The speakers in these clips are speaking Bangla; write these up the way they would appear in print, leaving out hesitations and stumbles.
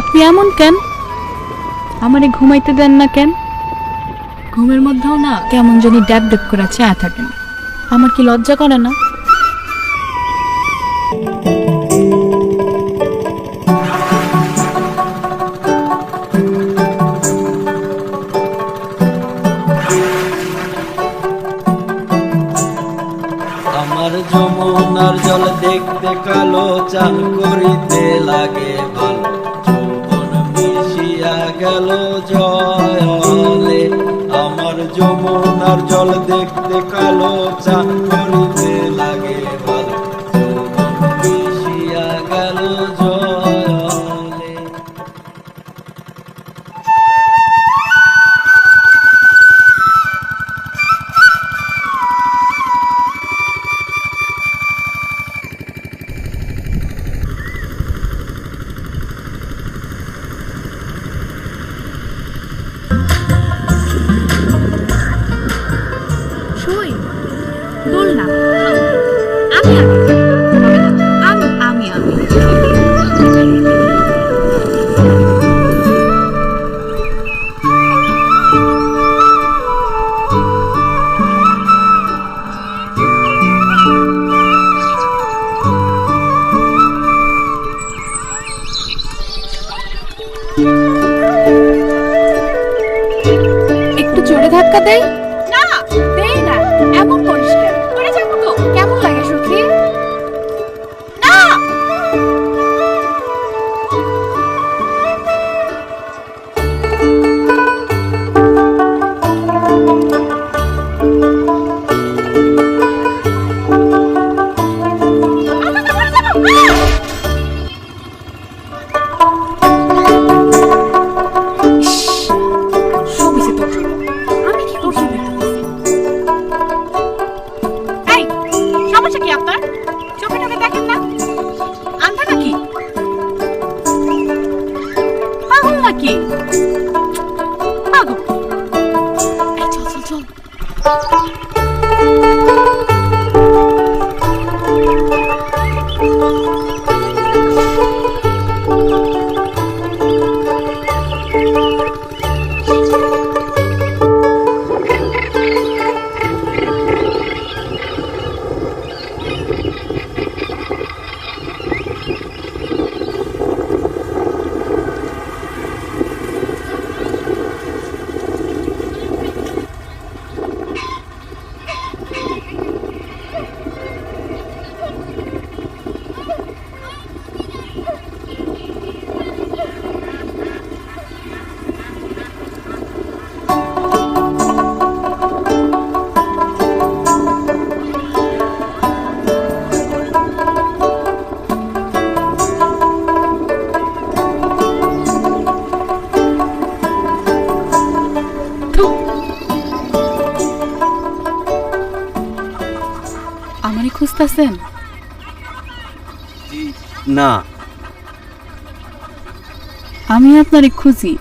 আপনি এমন কেন? আমারে ঘুমাইতে দেন না কেন? ঘুমের মধ্যেও না কেমন জানি ড্যাব ড্যাব করে চায়া থাকেন। আমার কি লজ্জা করে না? আমার যমুনার জল দেখতে কালো, চান করিতে লাগে ভালো, যৌবন মিশিয়া গেল জলে। আমার যমুনার জল দেখতে কালো, চান করিতে লাগে ভালো, যৌবন মিশিয়া গেল জলে। শুই বল না, আমি আমি আমি একটু জোরে ধাক্কা দেই না, দেই না, এমন করিস কেন? করে যাবো তো, কেমন লাগে সুখী? না নাকি পাগল? চল চল চল। আমারে খুঁজতেছেন? না, আমি আপনারে খুঁজি,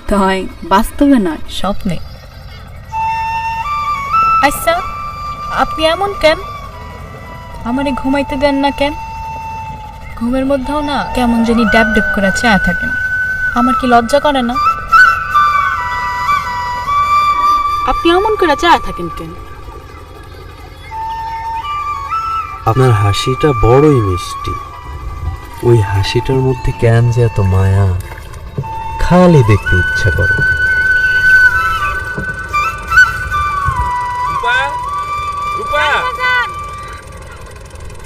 তাই বাস্তবে নয়, স্বপ্নে। আচ্ছা, আপনি এমন কেন? আমারে ঘুমাইতে দেন না কেন? ঘুমের মধ্যেও না কেমন জানি ড্যাব ড্যাব করে চায়া থাকেন। আমার কি লজ্জা করে না? আপনি এমন করে চায়া থাকেন কেন? আপনার হাসিটা বড়ই মিষ্টি, ওই হাসিটার মধ্যে কেন যে এত মায়া, খালি দেখতে ইচ্ছা করে।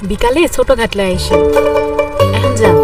বিকালে ছোট ঘাটলে এসে এখন যান।